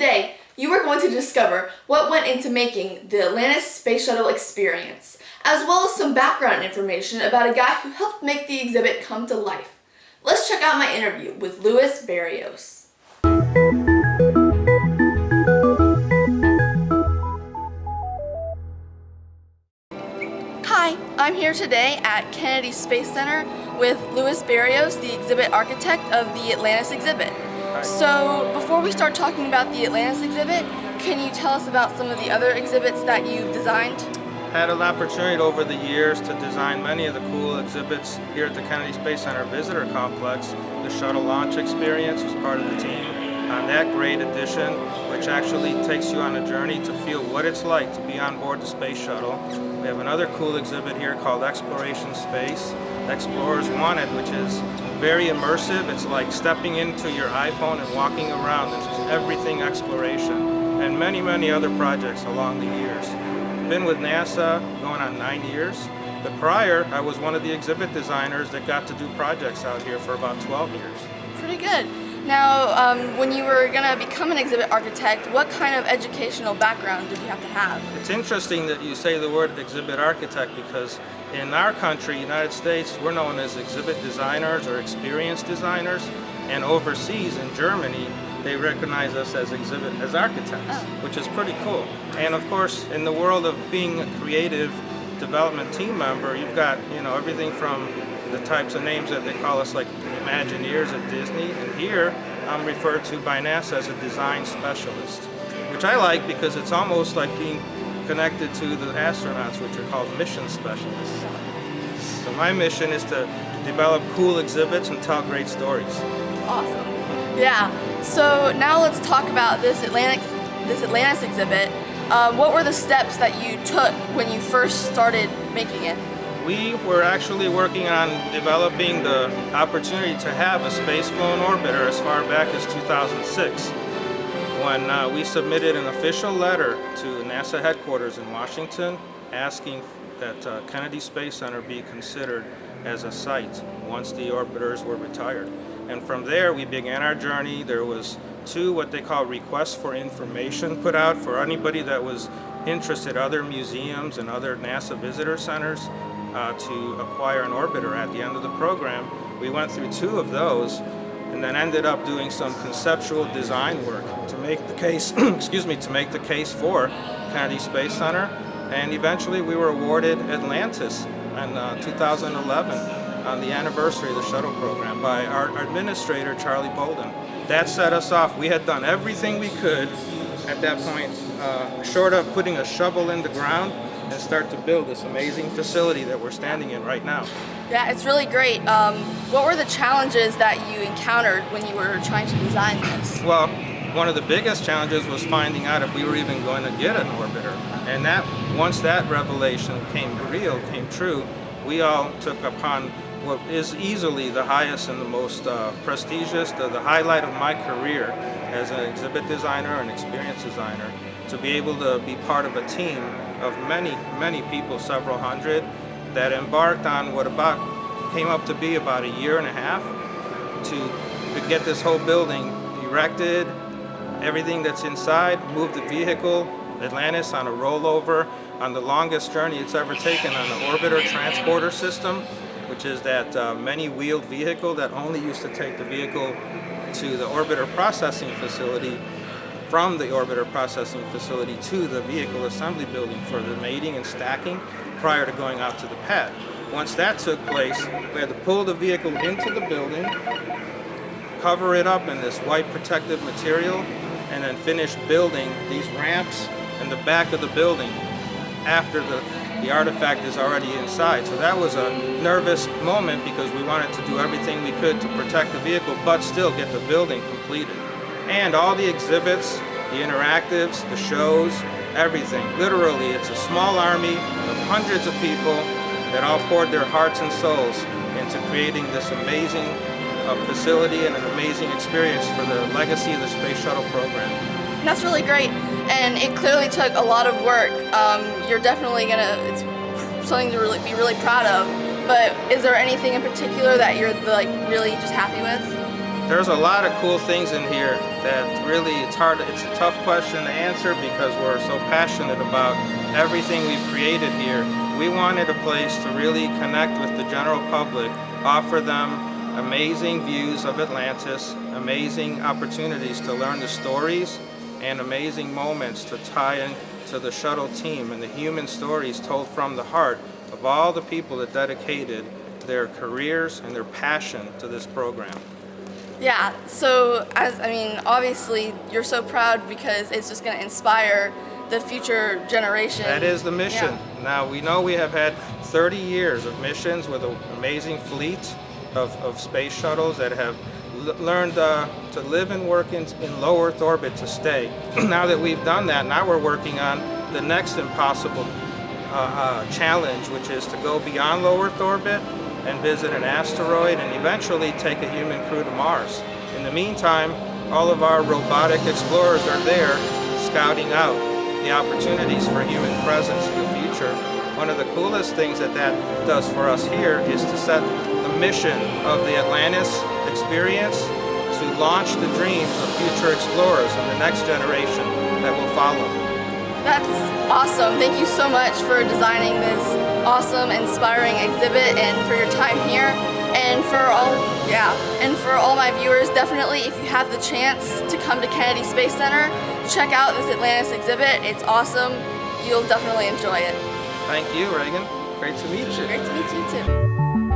Today, you are going to discover what went into making the Atlantis Space Shuttle experience, as well as some background information about a guy who helped make the exhibit come to life. Let's check out my interview with Luis Barrios. Hi, I'm here today at Kennedy Space Center with Luis Barrios, the exhibit architect of the Atlantis exhibit. So, before we start talking about the Atlantis exhibit, can you tell us about some of the other exhibits that you've designed? Had an opportunity over the years to design many of the cool exhibits here at the Kennedy Space Center Visitor Complex. The shuttle launch experience was part of the team on that great edition, which actually takes you on a journey to feel what it's like to be on board the space shuttle. We have another cool exhibit here called Exploration Space, Explorers Wanted, which is very immersive. It's like stepping into your iPhone and walking around. It's everything exploration, and many, many other projects along the years. Been with NASA going on 9 years. But prior, I was one of the exhibit designers that got to do projects out here for about 12 years. Pretty good. Now, when you were going to become an exhibit architect, what kind of educational background did you have to have? It's interesting that you say the word exhibit architect, because in our country, United States, we're known as exhibit designers or experienced designers, and overseas in Germany, they recognize us as architects, which is pretty cool. And of course, in the world of being a creative development team member, you've got, everything from the types of names that they call us, like Imagineers at Disney, and here I'm referred to by NASA as a design specialist, which I like because it's almost like being connected to the astronauts, which are called mission specialists. So my mission is to develop cool exhibits and tell great stories. Awesome. Yeah. So now let's talk about this Atlantis exhibit. What were the steps that you took when you first started making it? We were actually working on developing the opportunity to have a space-flown orbiter as far back as 2006, when we submitted an official letter to NASA headquarters in Washington asking that Kennedy Space Center be considered as a site once the orbiters were retired. And from there we began our journey. There was 2 what they call requests for information put out for anybody that was interested, other museums and other NASA visitor centers, to acquire an orbiter at the end of the program. We went through 2 of those and then ended up doing some conceptual design work to make the case to make the case for Kennedy Space Center, and eventually we were awarded Atlantis in 2011 on the anniversary of the shuttle program by our administrator, Charlie Bolden. That set us off. We had done everything we could at that point, short of putting a shovel in the ground and start to build this amazing facility that we're standing in right now. Yeah, it's really great. What were the challenges that you encountered when you were trying to design this? Well, one of the biggest challenges was finding out if we were even going to get an orbiter. And once that revelation came true, we all took upon what is easily the highest and the most prestigious, the highlight of my career as an exhibit designer and experience designer, to be able to be part of a team of many, many people, several hundred, that embarked on what came up to be about a year and a half to get this whole building erected, everything that's inside, move the vehicle, Atlantis, on a rollover, on the longest journey it's ever taken on the orbiter transporter system, which is that many-wheeled vehicle that only used to take the vehicle to the orbiter processing facility, from the orbiter processing facility to the vehicle assembly building for the mating and stacking prior to going out to the pad. Once that took place, we had to pull the vehicle into the building, cover it up in this white protective material, and then finish building these ramps in the back of the building after the artifact is already inside. So that was a nervous moment because we wanted to do everything we could to protect the vehicle but still get the building completed. And all the exhibits, the interactives, the shows, everything. Literally, it's a small army of hundreds of people that all poured their hearts and souls into creating this amazing facility and an amazing experience for the legacy of the Space Shuttle program. That's really great, and it clearly took a lot of work. You're definitely it's something to be really proud of, but is there anything in particular that you're really just happy with? There's a lot of cool things in here that really, it's a tough question to answer because we're so passionate about everything we've created here. We wanted a place to really connect with the general public, offer them amazing views of Atlantis, amazing opportunities to learn the stories, and amazing moments to tie in to the shuttle team and the human stories told from the heart of all the people that dedicated their careers and their passion to this program. Yeah, so obviously you're so proud because it's just going to inspire the future generation. That is the mission. Yeah. Now we know we have had 30 years of missions with an amazing fleet of space shuttles that have learned to live and work in low Earth orbit to stay. Now that we've done that, now we're working on the next impossible challenge, which is to go beyond low Earth orbit and visit an asteroid and eventually take a human crew to Mars. In the meantime, all of our robotic explorers are there scouting out the opportunities for human presence in the future. One of the coolest things that does for us here is to set the mission of the Atlantis experience to launch the dreams of future explorers and the next generation that will follow. That's awesome. Thank you so much for designing this awesome, inspiring exhibit and for your time here. And for all my viewers, definitely if you have the chance to come to Kennedy Space Center, check out this Atlantis exhibit. It's awesome. You'll definitely enjoy it. Thank you, Reagan. Great to meet you. Great to meet you too.